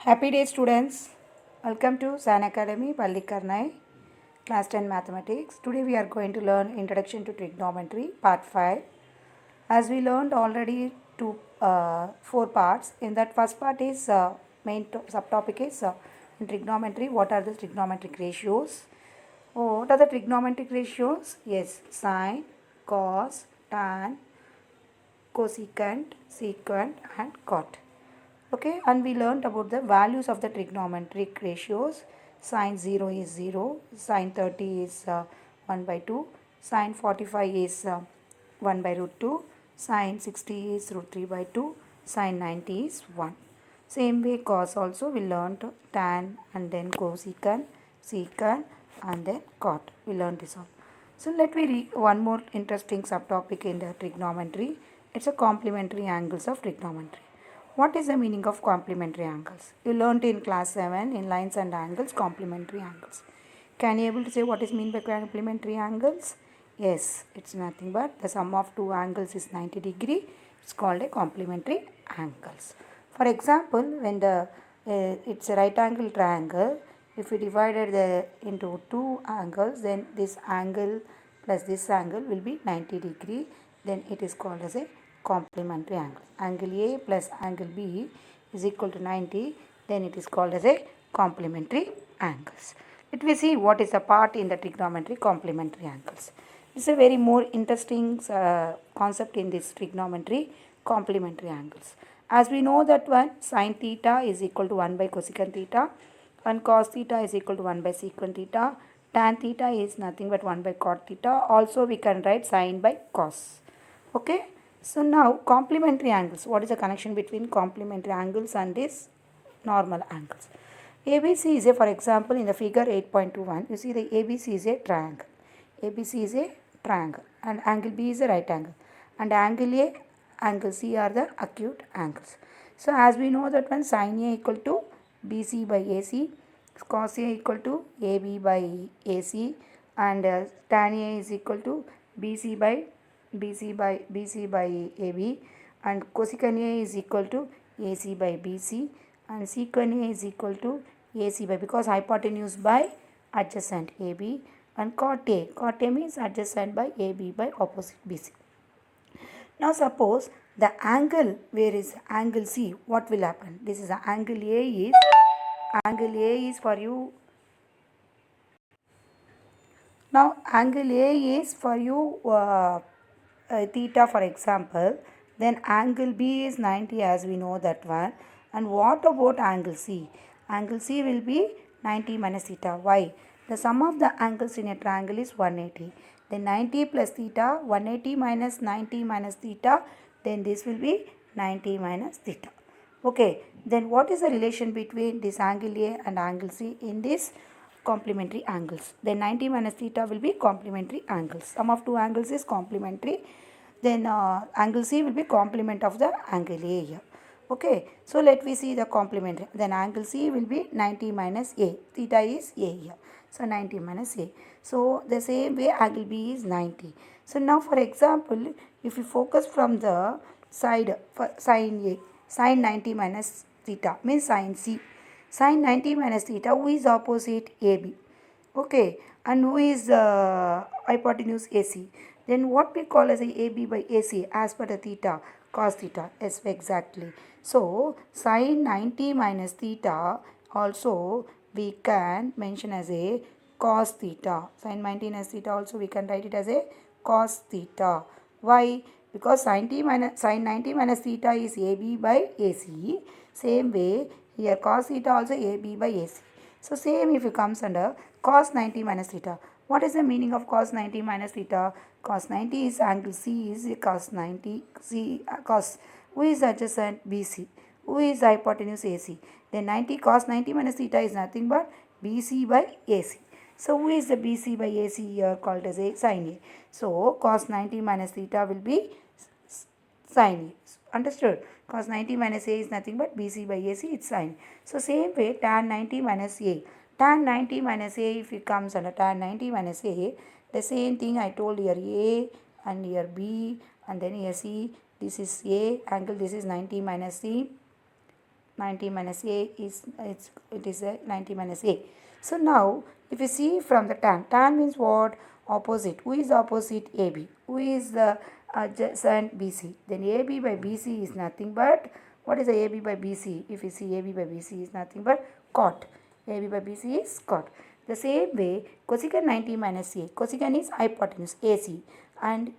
Happy day, students. Welcome to San Academy, Pallikarnai, Class 10 Mathematics. Today we are going to learn Introduction to Trigonometry, Part 5. As we learned already four parts. In that first part is subtopic is in trigonometry. What are the trigonometric ratios? Oh, what are the trigonometric ratios? Yes, sine, cos, tan, cosecant, secant, and cot. Okay, and we learned about the values of the trigonometric ratios. Sine 0 is 0, sine 30 is 1 by 2, sine 45 is 1 by root 2, sine 60 is root 3 by 2, sine 90 is 1. Same way cos also we learned tan and then cosecant, secant and then cot. We learned this all. So let me read one more interesting subtopic in the trigonometry. It's a complementary angles of trigonometry. What is the meaning of complementary angles? You learnt in class 7 in lines and angles, complementary angles. Can you able to say what is mean by complementary angles? Yes, it's nothing but the sum of two angles is 90 degree. It's called a complementary angles. For example, when it's a right angle triangle, if we divided into two angles, then this angle plus this angle will be 90 degree. Then it is called as a complementary angle. Angle A plus angle B is equal to 90. Then it is called as a complementary angles. Let me see what is the part in the trigonometry complementary angles. This is a very more interesting concept in this trigonometry complementary angles. As we know that one sin theta is equal to 1 by cosecant theta and cos theta is equal to 1 by secant theta. Tan theta is nothing but 1 by cot theta. Also we can write sin by cos. Okay. So now complementary angles. What is the connection between complementary angles and this normal angles? ABC is a, for example, in the figure 8.21, you see the ABC is a triangle. ABC is a triangle and angle B is a right angle. And angle A, angle C are the acute angles. So as we know that one sin A equal to BC by AC, cos A equal to AB by AC and tan A is equal to BC by AB and cosecant A is equal to AC by BC and secant A is equal to AC by, because hypotenuse by adjacent AB, and cot A means adjacent by AB by opposite BC. Now suppose the angle, where is angle C, what will happen? This is angle A is for you. Now angle A is for you theta, for example, then angle B is 90 as we know that one. And what about angle C? Angle C will be 90 minus theta. Why? The sum of the angles in a triangle is 180. Then 90 plus theta, 180 minus 90 minus theta, then this will be 90 minus theta. Okay, then what is the relation between this angle A and angle C in this complementary angles? Then 90 minus theta will be complementary angles. Sum of two angles is complementary. Then angle C will be complement of the angle A here. Okay, so let me see the complementary. Then angle C will be 90 minus A. Theta is A here. So 90 minus A. So the same way angle B is 90. So now for example, if you focus from the side for sin A, sin 90 minus theta means sin C. Sin 90 minus theta, who is opposite AB? Okay, and who is hypotenuse AC? Then what we call as a AB by AC as per the theta, cos theta. Yes, exactly. So sin 90 minus theta also we can mention as a cos theta. Sin 90 minus theta also we can write it as a cos theta. Why? Because sin 90 minus theta is AB by AC. Same way here cos theta also AB by AC. So same if it comes under cos 90 minus theta. What is the meaning of cos 90 minus theta? Cos 90 is angle C is cos 90 C cos. Who is adjacent? BC. Who is hypotenuse? AC. Then 90 cos 90 minus theta is nothing but BC by AC. So who is the BC by AC here called as a sin A. So cos 90 minus theta will be sin A. Understood? Cos 90 minus A is nothing but BC by AC, it's sin. So same way tan 90 minus A. Tan 90 minus A, if it comes under tan 90 minus A, the same thing I told here A and here B and then here C. This is A angle, this is 90 minus C. 90 minus A is it is a 90 minus A. So now if you see from the tan means what? Opposite. Who is opposite? AB. Who is the adjacent BC? Then AB by BC is nothing but, what is the AB by BC? If you see AB by BC is nothing but cot. AB by BC is cot. The same way, cosecant 90 minus A. Cosecant is hypotenuse AC, and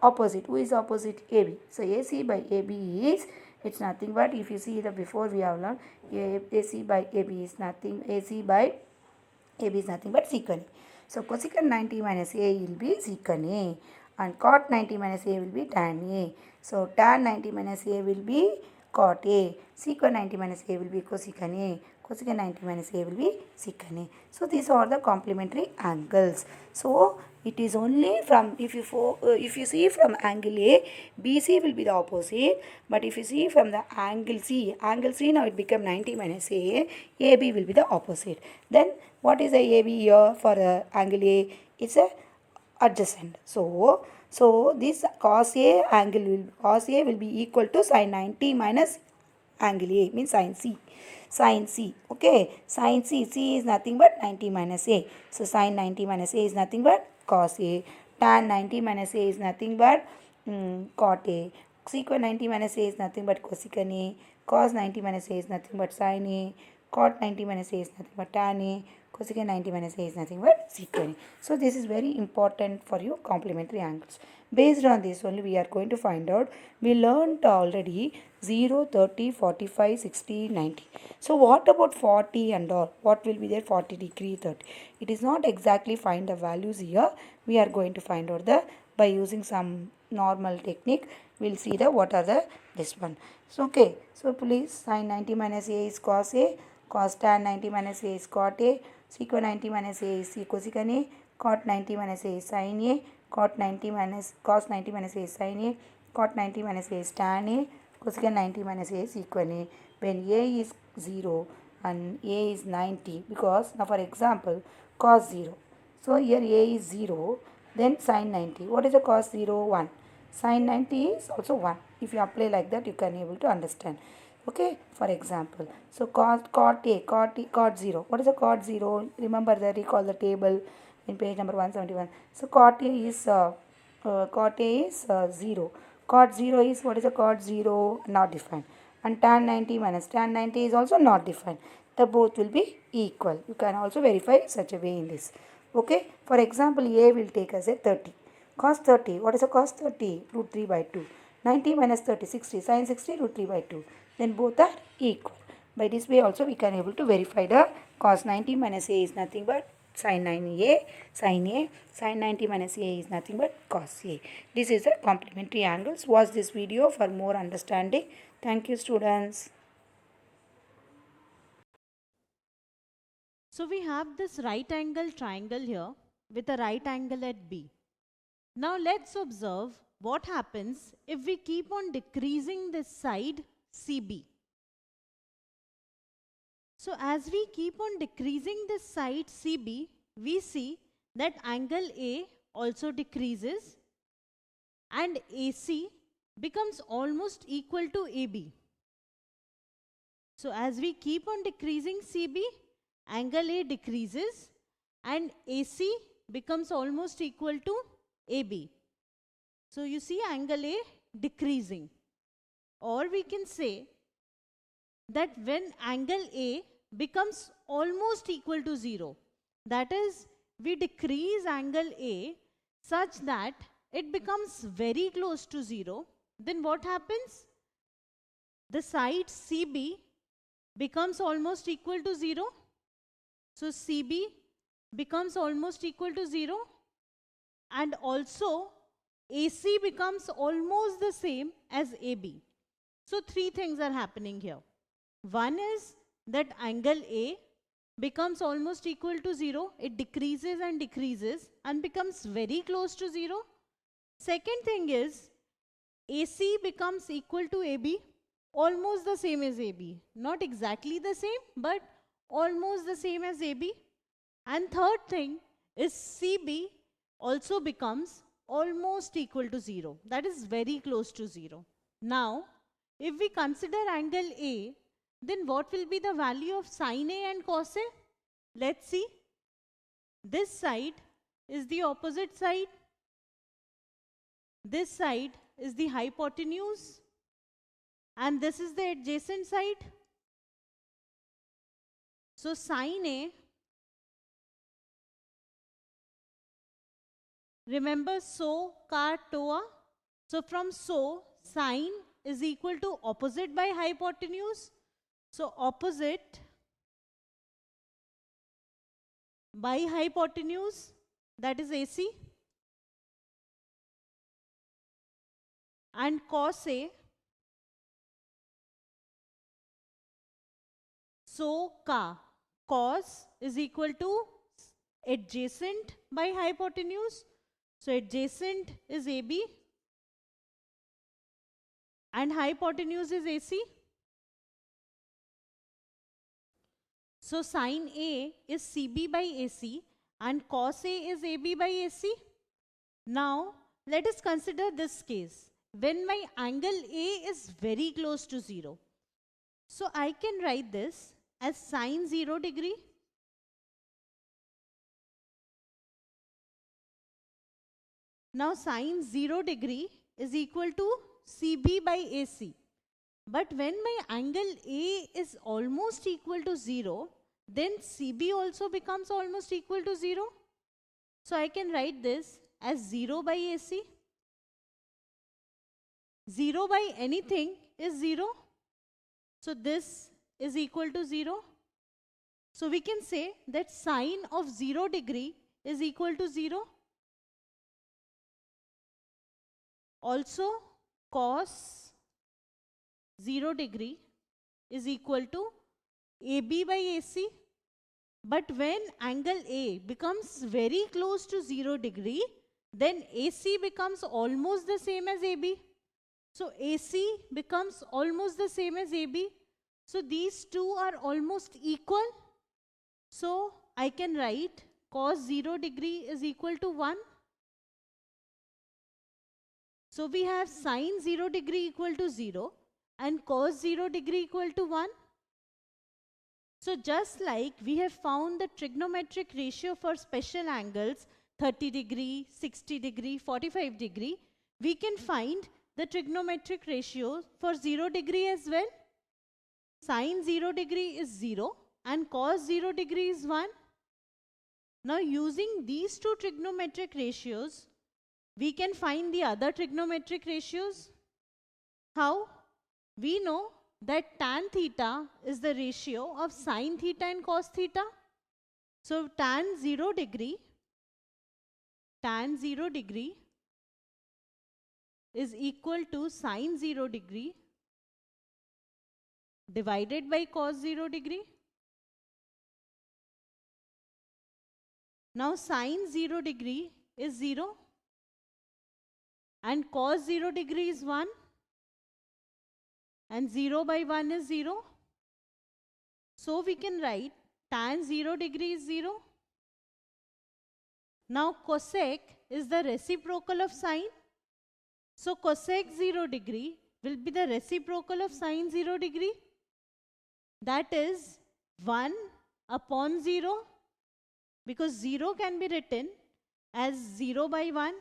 opposite. Who is opposite? AB. So AC by AB is, it's nothing but, if you see the before we have learned, AC by AB is nothing. AC by AB is nothing but secant A. So cosecant 90 minus A will be secant A, and cot 90 minus A will be tan A. So tan 90 minus A will be cot A. Secant 90 minus A will be cosecant A. Cosecant 90 minus A will be secant A. So these are the complementary angles. So it is only from, if you see from angle A, BC will be the opposite. But if you see from the angle C now it become 90 minus A, AB will be the opposite. Then what is the AB here for the angle A? It's a adjacent. So this cos A will be equal to sin 90 minus angle A, means sin C. Sin C. Okay. Sin C. C is nothing but 90 minus A. So sin 90 minus A is nothing but cos A. Tan 90 minus A is nothing but cot A. Secant 90 minus A is nothing but cosecant A. Cos 90 minus A is nothing but sin A. Cot 90 minus A is nothing but tan A. Cosecant 90 minus A is nothing but secant A. So this is very important for you, complementary angles. Based on this only we are going to find out. We learned already 0, 30, 45, 60, 90. So what about 40 and all? What will be there? 40 degree, 30. It is not exactly find the values here. We are going to find out the, by using some normal technique. We'll see the what are the this one. So okay. So please, sin 90 minus A is cos A. Cos tan 90 minus A is cot A. Secant 90 minus A is cosecant A. Cot 90 minus A is sin A. Cos 90 minus A is sin A. Cot 90 minus A is tan A. Cosecant 90 minus A is secant A. When A is 0 and A is 90, because now for example cos 0. So here A is 0, then sin 90. What is the cos 0? 1. Sin 90 is also 1. If you apply like that, you can able to understand. Okay, for example, so cot A, cot 0. What is a cot 0? Remember that, recall the table in page number 171. So cot A is 0. Cot 0 is, what is a cot 0? Not defined. And tan 90 minus tan 90 is also not defined. The both will be equal. You can also verify such a way in this. Okay, for example, A will take as a 30. Cos 30, what is a cos 30? Root 3 by 2. 90 minus 30, 60. Sin 60, root 3 by 2. Then both are equal. By this way also we can able to verify the cos 90 minus A is nothing but sin 9A, sin A. Sin 90 minus A is nothing but cos A. This is the complementary angles. Watch this video for more understanding. Thank you, students. So we have this right angle triangle here with a right angle at B. Now let's observe what happens if we keep on decreasing this side CB. So as we keep on decreasing this side CB, we see that angle A also decreases and AC becomes almost equal to AB. So as we keep on decreasing CB, angle A decreases and AC becomes almost equal to AB. So you see angle A decreasing. Or we can say that when angle A becomes almost equal to 0, that is, we decrease angle A such that it becomes very close to 0, then what happens? The side CB becomes almost equal to 0. So CB becomes almost equal to 0, and also AC becomes almost the same as AB. So three things are happening here. One is that angle A becomes almost equal to 0. It decreases and becomes very close to 0. Second thing is AC becomes equal to AB, almost the same as AB. Not exactly the same, but almost the same as AB. And third thing is CB also becomes almost equal to 0. That is very close to 0. Now, if we consider angle A then what will be the value of sine A and cos A? Let's see. This side is the opposite side. This side is the hypotenuse. And this is the adjacent side. So sine A, remember so, ka, toa. So from so, sine is equal to opposite by hypotenuse. So opposite by hypotenuse, that is AC. And cos A, so ka, cos is equal to adjacent by hypotenuse. So adjacent is AB and hypotenuse is AC. So sine A is CB by AC and cos A is AB by AC. Now let us consider this case when my angle A is very close to 0. So I can write this as sine 0 degree. Now sine 0 degree is equal to CB by AC. But when my angle A is almost equal to 0, then CB also becomes almost equal to 0. So I can write this as 0 by AC. 0 by anything is 0. So this is equal to 0. So we can say that sine of 0 degree is equal to 0. Also cos 0 degree is equal to AB by AC. But when angle A becomes very close to 0 degree, then AC becomes almost the same as AB. So AC becomes almost the same as AB. So these two are almost equal. So I can write cos 0 degree is equal to 1. So we have sine 0 degree equal to 0 and cos 0 degree equal to 1. So just like we have found the trigonometric ratio for special angles 30 degree, 60 degree, 45 degree, we can find the trigonometric ratio for 0 degree as well. Sine 0 degree is 0 and cos 0 degree is 1. Now using these two trigonometric ratios, we can find the other trigonometric ratios. How? We know that tan theta is the ratio of sine theta and cos theta. So tan 0 degree is equal to sine 0 degree divided by cos 0 degree. Now sine 0 degree is 0 and cos 0 degree is 1 and 0 by 1 is 0. So we can write tan 0 degree is 0. Now cosec is the reciprocal of sine. So cosec 0 degree will be the reciprocal of sine 0 degree. That is 1 upon 0, because 0 can be written as 0 by 1.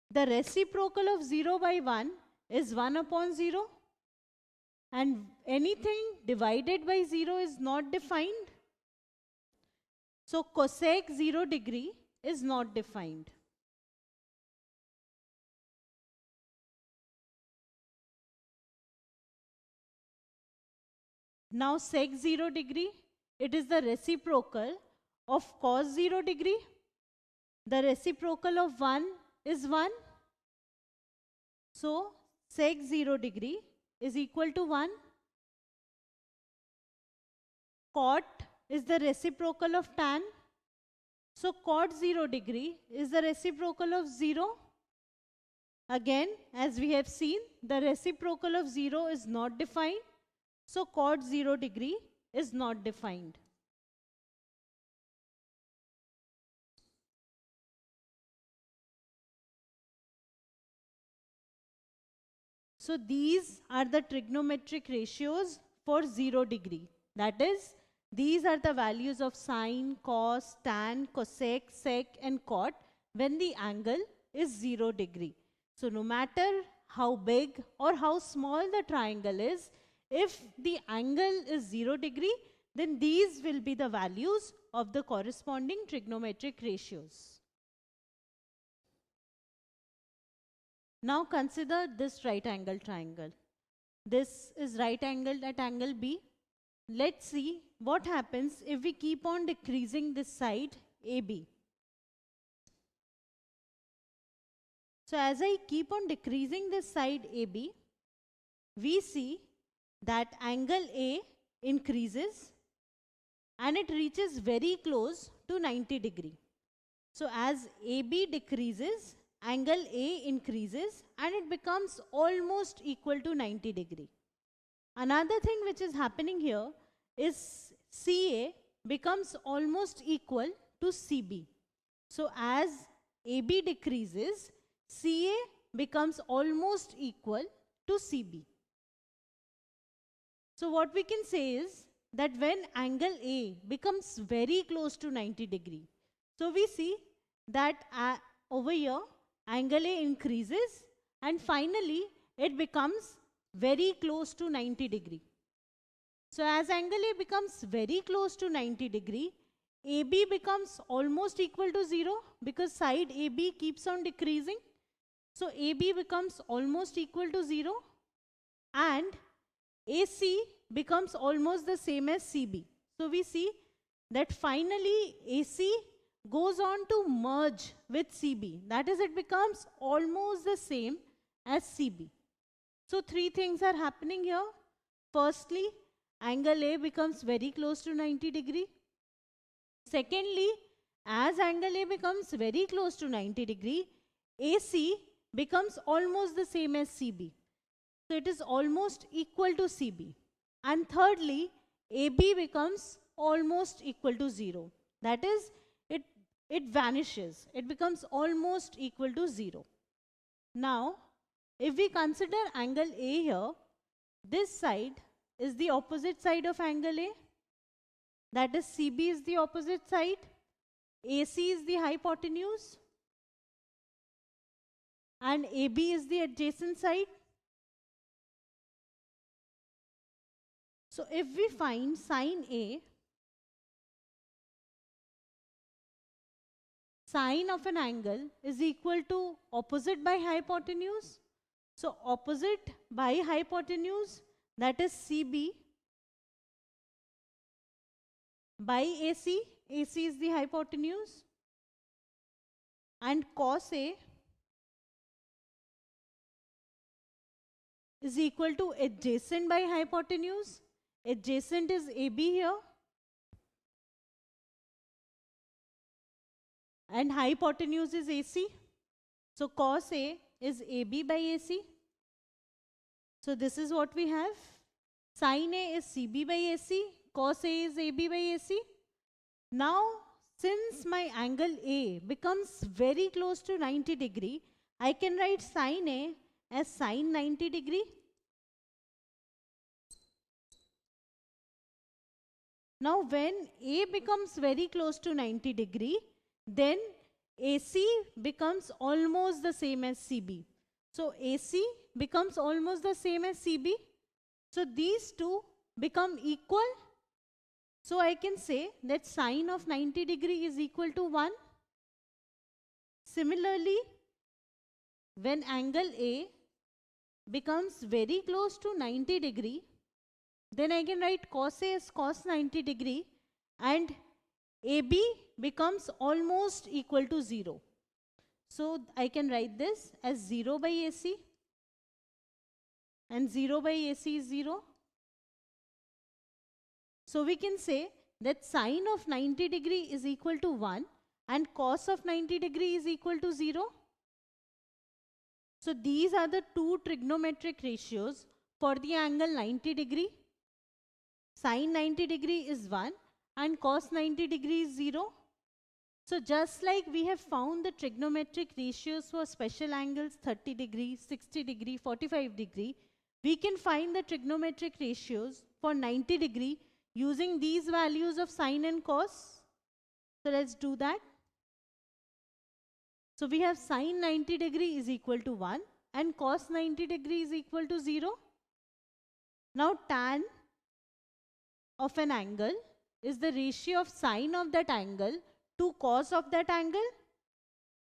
The reciprocal of 0 by 1 is 1 upon 0. And anything divided by 0 is not defined. So cosec 0 degree is not defined. Now sec 0 degree, it is the reciprocal of cos 0 degree. The reciprocal of 1 is 1. So sec 0 degree is equal to 1. Cot is the reciprocal of tan. So cot 0 degree is the reciprocal of 0. Again, as we have seen, the reciprocal of 0 is not defined. So cot 0 degree is not defined. So these are the trigonometric ratios for 0 degree. That is, these are the values of sine, cos, tan, cosec, sec and cot when the angle is 0 degree. So no matter how big or how small the triangle is, if the angle is 0 degree, then these will be the values of the corresponding trigonometric ratios. Now consider this right angle triangle. This is right angled at angle B. Let's see what happens if we keep on decreasing this side AB. So as I keep on decreasing this side AB, we see that angle A increases and it reaches very close to 90 degree. So as AB decreases, angle A increases and it becomes almost equal to 90 degree. Another thing which is happening here is CA becomes almost equal to CB. So as AB decreases, CA becomes almost equal to CB. So what we can say is that when angle A becomes very close to 90 degree, so we see that over here angle A increases and finally it becomes very close to 90 degree. So as angle A becomes very close to 90 degree, AB becomes almost equal to 0 because side AB keeps on decreasing. So AB becomes almost equal to 0 and AC becomes almost the same as CB. So we see that finally AC goes on to merge with CB. That is, it becomes almost the same as CB. So three things are happening here. Firstly, angle A becomes very close to 90 degree. Secondly, as angle A becomes very close to 90 degree, AC becomes almost the same as CB. So it is almost equal to CB. And thirdly, AB becomes almost equal to 0. That is, it vanishes. It becomes almost equal to 0. Now, if we consider angle A here, this side is the opposite side of angle A. That is, CB is the opposite side. AC is the hypotenuse. And AB is the adjacent side. So if we find sine A, sine of an angle is equal to opposite by hypotenuse. So opposite by hypotenuse, that is CB, by AC, AC is the hypotenuse, and cos A is equal to adjacent by hypotenuse. Adjacent is AB here. And hypotenuse is AC. So cos A is AB by AC. So this is what we have. Sin A is CB by AC. Cos A is AB by AC. Now, since my angle A becomes very close to 90 degree, I can write sin A as sin 90 degree. Now when A becomes very close to 90 degree, then AC becomes almost the same as CB. So AC becomes almost the same as CB. So these two become equal. So I can say that sine of 90 degree is equal to 1. Similarly, when angle A becomes very close to 90 degree, then I can write cos A as cos 90 degree and AB becomes almost equal to 0. So I can write this as 0 by AC and 0 by AC is 0. So we can say that sine of 90 degree is equal to 1 and cos of 90 degree is equal to 0. So these are the two trigonometric ratios for the angle 90 degree. Sine 90 degree is 1 and cos 90 degree is 0. So just like we have found the trigonometric ratios for special angles 30 degree, 60 degree, 45 degree, we can find the trigonometric ratios for 90 degree using these values of sine and cos? So let's do that. So we have sine 90 degree is equal to 1 and cos 90 degree is equal to 0. Now tan of an angle is the ratio of sine of that angle to cos of that angle.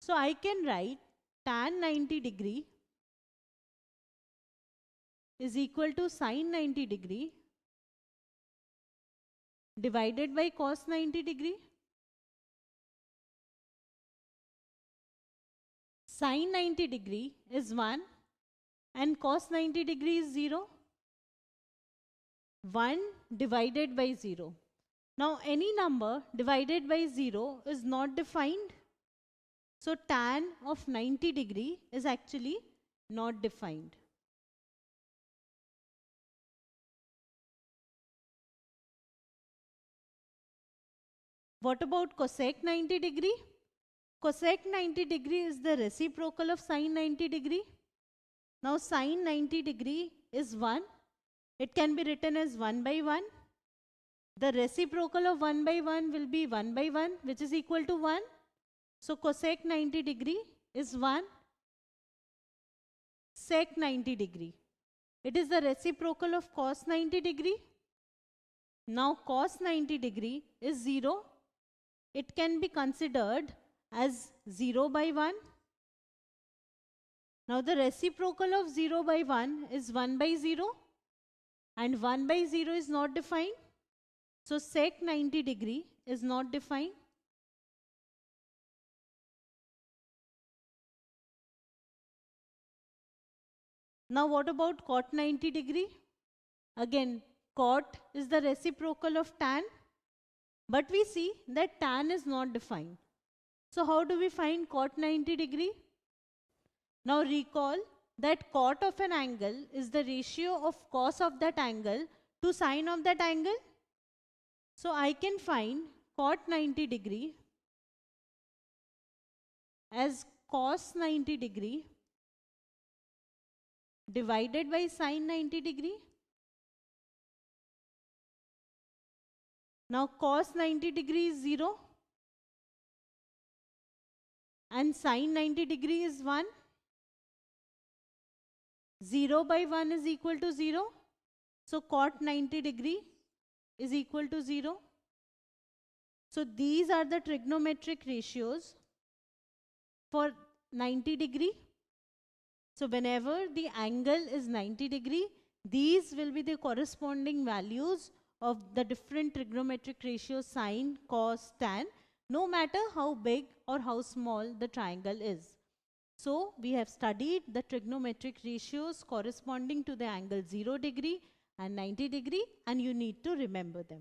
So I can write tan 90 degree is equal to sine 90 degree divided by cos 90 degree. Sine 90 degree is 1 and cos 90 degree is 0. 1 divided by 0. Now any number divided by 0 is not defined. So tan of 90 degree is actually not defined. What about cosec 90 degree? Cosec 90 degree is the reciprocal of sine 90 degree. Now sine 90 degree is 1. It can be written as 1 by 1. The reciprocal of 1 by 1 will be 1 by 1, which is equal to 1. So cosec 90 degree is 1 sec 90 degree. It is the reciprocal of cos 90 degree. Now cos 90 degree is 0. It can be considered as 0 by 1. Now the reciprocal of 0 by 1 is 1 by 0 and 1 by 0 is not defined. So sec 90 degree is not defined. Now what about cot 90 degree? Again, cot is the reciprocal of tan, but we see that tan is not defined. So how do we find cot 90 degree? Now recall that cot of an angle is the ratio of cos of that angle to sine of that angle. So I can find cot 90 degree as cos 90 degree divided by sine 90 degree. Now cos 90 degree is 0 and sine 90 degree is 1. 0 by 1 is equal to 0. So cot 90 degree is equal to 0. So these are the trigonometric ratios for 90 degree. So whenever the angle is 90 degree, these will be the corresponding values of the different trigonometric ratios sine, cos, tan, no matter how big or how small the triangle is. So we have studied the trigonometric ratios corresponding to the angle 0 degree and 90 degree, and you need to remember them.